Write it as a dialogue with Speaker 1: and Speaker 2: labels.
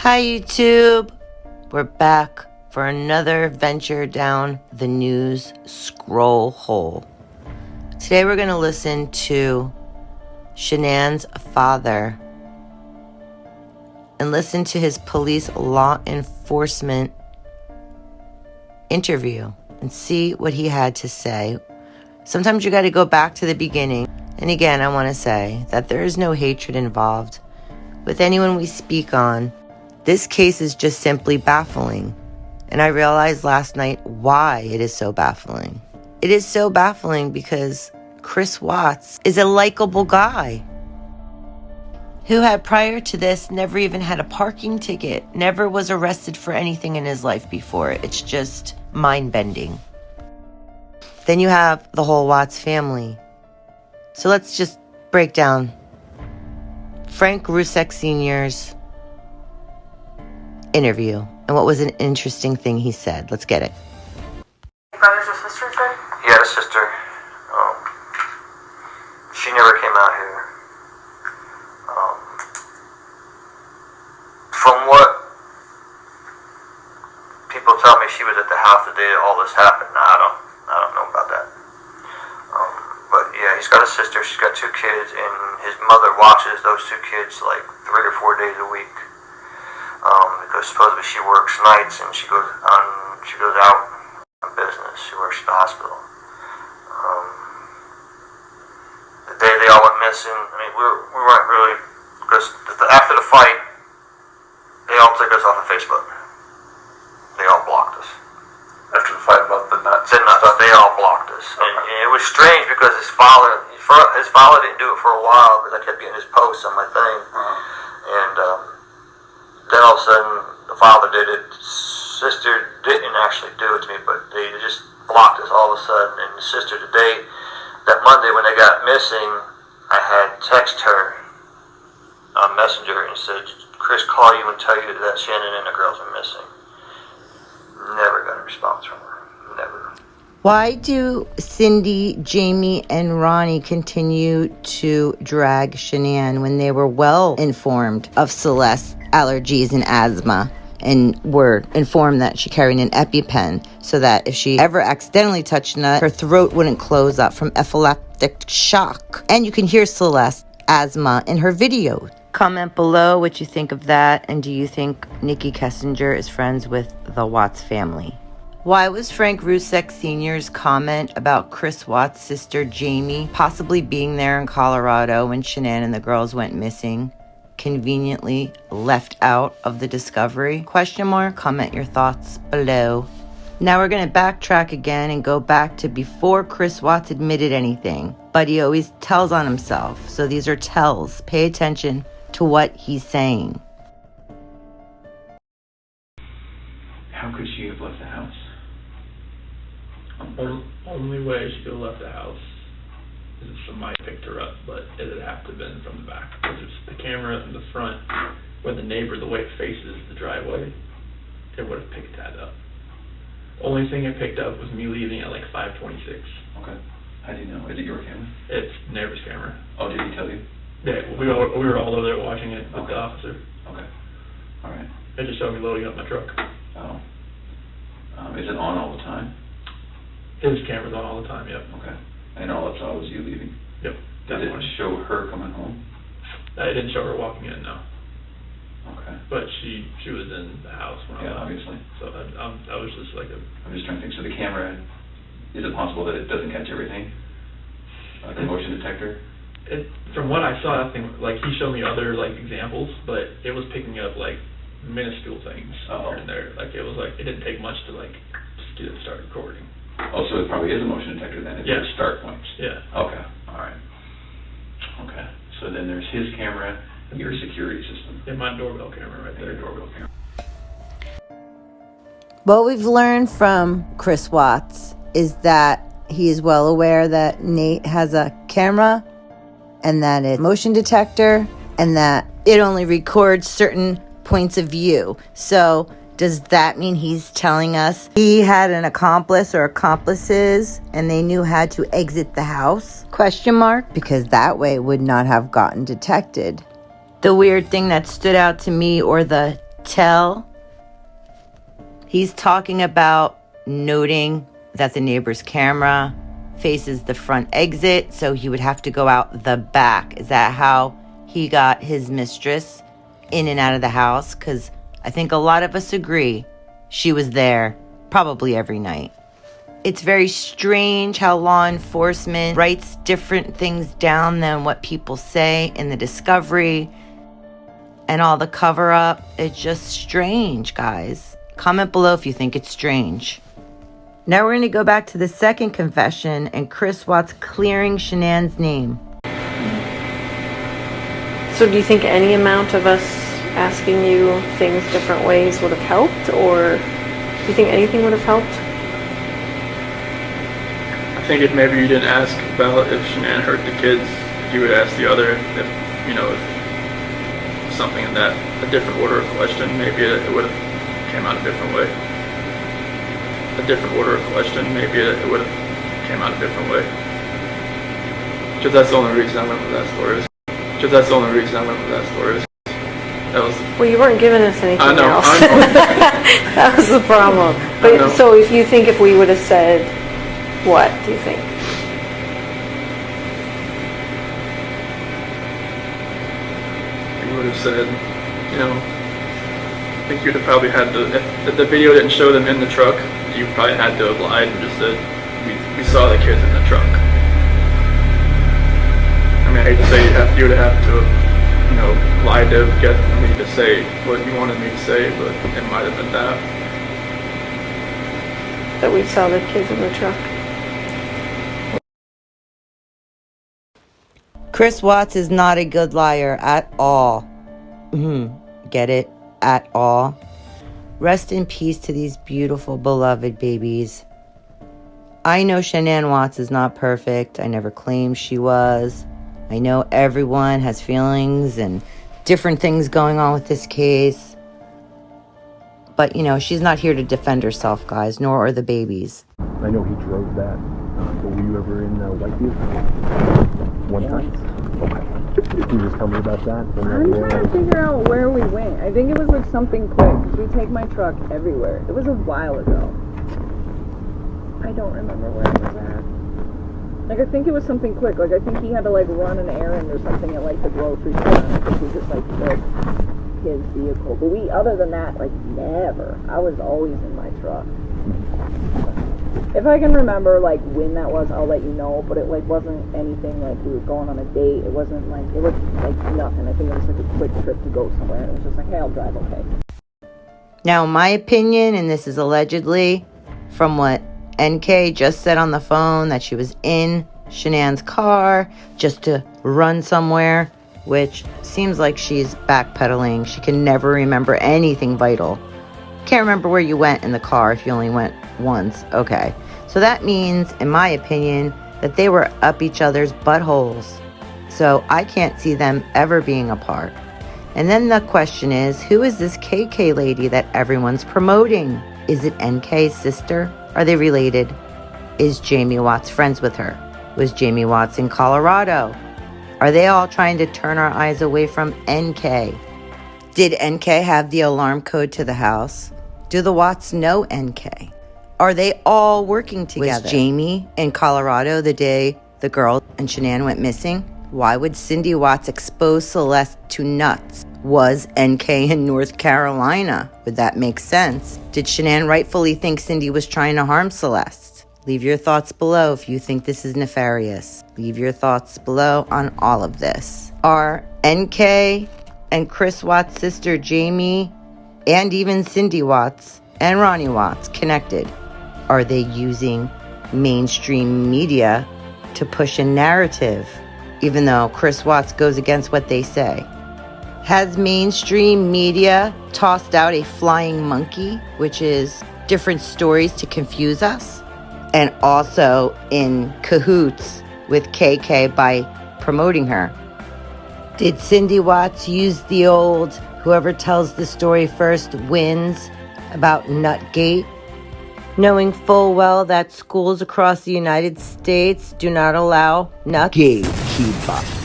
Speaker 1: Hi YouTube! We're back for another venture down the news scroll hole. Today we're going to listen to Shan'nan's father and listen to his police law enforcement interview and see what he had to say. Sometimes you got to go back to the beginning. And again, I want to say that there is no hatred involved with anyone we speak on. This case is just simply baffling. And I realized last night why it is so baffling. It is so baffling because Chris Watts is a likable guy who had prior to this never even had a parking ticket, never was arrested for anything in his life before. It's just mind-bending. Then you have the whole Watts family. So let's just break down Rzucek Sr.'s interview and what was an interesting thing he said. Let's get it.
Speaker 2: Brothers or sisters, right?
Speaker 3: Yeah, a sister. She never came out here. From what people tell me, she was at the house the day all this happened. Now, I don't know about that. But yeah, he's got a sister. She's got 2 kids, and his mother watches those 2 kids like 3 or 4 days a week. Because supposedly she works nights and she goes out on business. She works at the hospital. The day they all went missing, I mean, we weren't really, because after the fight, they all took us off of Facebook. They all blocked us.
Speaker 2: After the fight about the nuts?
Speaker 3: They all blocked us. Okay. And it was strange because his father didn't do it for a while because I kept getting his posts on my thing. And then all of a sudden, the father did it. Sister didn't actually do it to me, but they just blocked us all of a sudden. And the sister today, that Monday when they got missing, I had texted her on Messenger and said, Chris, call you and tell you that Shan'nan and the girls are missing. Never got a response from her. Never.
Speaker 1: Why do Cindy, Jamie, and Ronnie continue to drag Shan'nan when they were well informed of Celeste's allergies and asthma and were informed that she carried an EpiPen so that if she ever accidentally touched a nut, her throat wouldn't close up from anaphylactic shock? And you can hear Celeste's asthma in her video. Comment below what you think of that, and do you think Nichol Kessinger is friends with the Watts family? Why was Rzucek Sr.'s comment about Chris Watts' sister Jamie possibly being there in Colorado when Shan'nan and the girls went missing conveniently left out of the discovery? Comment your thoughts below. Now we're going to backtrack again and go back to before Chris Watts admitted anything, but he always tells on himself. So these are tells. Pay attention to what he's saying.
Speaker 4: How could she have left the house?
Speaker 5: Only way she could have left the house is if somebody picked her up, but it'd have to have been from the back. Because if the camera in the front, where the neighbor, the way it faces the driveway, it would have picked that up. The only thing it picked up was me leaving at like 5:26.
Speaker 4: Okay. How do you know? Is it your camera?
Speaker 5: It's neighbor's camera.
Speaker 4: Oh, did he tell you?
Speaker 5: Yeah, we were all over there watching it with the officer.
Speaker 4: Okay. All right.
Speaker 5: They just showed me loading up my truck.
Speaker 4: Oh. Is it on all the time?
Speaker 5: His camera's on all the time, yep.
Speaker 4: Okay. And all I saw was you leaving?
Speaker 5: Yep.
Speaker 4: Did it show her coming home?
Speaker 5: I didn't show her walking in, no.
Speaker 4: Okay.
Speaker 5: But she was in the house when I left.
Speaker 4: Obviously.
Speaker 5: So I was just like
Speaker 4: I'm just trying to think. So the camera, is it possible that it doesn't catch everything? Like a motion detector?
Speaker 5: From what I saw, I think, like, he showed me other, like, examples, but it was picking up, like, minuscule things here and there. Like, it was like, it didn't take much to, like, just get it start recording.
Speaker 4: Oh, so it probably is a motion detector then? It's a start point?
Speaker 5: Yeah.
Speaker 4: Okay. All right. Okay. So then there's his camera and your security system.
Speaker 5: And my doorbell camera right there.
Speaker 4: Your doorbell camera.
Speaker 1: What we've learned from Chris Watts is that he is well aware that Nate has a camera and that it's a motion detector and that it only records certain points of view. So does that mean he's telling us he had an accomplice or accomplices and they knew how to exit the house? Because that way it would not have gotten detected. The weird thing that stood out to me, or the tell. He's talking about noting that the neighbor's camera faces the front exit, so he would have to go out the back. Is that how he got his mistress in and out of the house? Because I think a lot of us agree she was there probably every night. It's very strange how law enforcement writes different things down than what people say in the discovery and all the cover-up. It's just strange, guys. Comment below if you think it's strange. Now we're going to go back to the second confession and Chris Watts clearing Shan'nan's name.
Speaker 6: So do you think any amount of us asking you things different ways would have helped, or do you think anything would have helped?
Speaker 5: I think if maybe you didn't ask about if Shan'nan hurt the kids, you would ask the other if something in that, a different order of question, maybe it would have came out a different way. A different order of question, maybe it would have came out a different way. Because that's the only reason I went with that story. That was.
Speaker 6: Well, you weren't giving us anything
Speaker 5: I know,
Speaker 6: else.
Speaker 5: I know.
Speaker 6: That was the problem. But so if you think if we would have said, what do you think?
Speaker 5: You would have said, I think you'd have probably had to, if the video didn't show them in the truck, you probably had to have lied and just said, we saw the kids in the truck. I mean, I hate to say you would have to have, lied to get me to say what you wanted me to say, but it might have been that.
Speaker 6: That we saw the kids in the truck.
Speaker 1: Chris Watts is not a good liar at all. Get it? At all. Rest in peace to these beautiful, beloved babies. I know Shan'nan Watts is not perfect. I never claimed she was. I know everyone has feelings and different things going on with this case. But, she's not here to defend herself, guys, nor are the babies.
Speaker 7: I know he drove that. But were you ever in Whiteview? One time? Okay. Can you just tell me about that?
Speaker 8: I'm trying to figure out where we went. I think it was like something quick, because we take my truck everywhere. It was a while ago. I don't remember where it was at. Like, I think it was something quick. Like, I think he had to, run an errand or something at, the grocery store. And I think we just, took his vehicle. But other than that, never. I was always in my truck. If I can remember, when that was, I'll let you know. But it, wasn't anything we were going on a date. It wasn't, it was, nothing. I think it was, a quick trip to go somewhere. And it was just hey, I'll drive, okay.
Speaker 1: Now, my opinion, and this is allegedly from what NK just said on the phone, that she was in Shan'nan's car just to run somewhere, which seems like she's backpedaling. She can never remember anything vital. Can't remember where you went in the car if you only went once. Okay. So that means, in my opinion, that they were up each other's buttholes. So I can't see them ever being apart. And then the question is, who is this KK lady that everyone's promoting? Is it NK's sister? Are they related? Is Jamie Watts friends with her? Was Jamie Watts in Colorado? Are they all trying to turn our eyes away from NK? Did NK have the alarm code to the house? Do the Watts know NK? Are they all working together? Was Jamie in Colorado the day the girl and Shan'nan went missing? Why would Cindy Watts expose Celeste to nuts? Was NK in North Carolina? Would that make sense? Did Shan'nan rightfully think Cindy was trying to harm Celeste? Leave your thoughts below if you think this is nefarious. Leave your thoughts below on all of this. Are NK and Chris Watts' sister Jamie, and even Cindy Watts and Ronnie Watts connected? Are they using mainstream media to push a narrative, even though Chris Watts goes against what they say? Has mainstream media tossed out a flying monkey, which is different stories to confuse us, and also in cahoots with KK by promoting her? Did Cindy Watts use the old whoever tells the story first wins about Nutgate, knowing full well that schools across the United States do not allow nuts? Gatekeeper.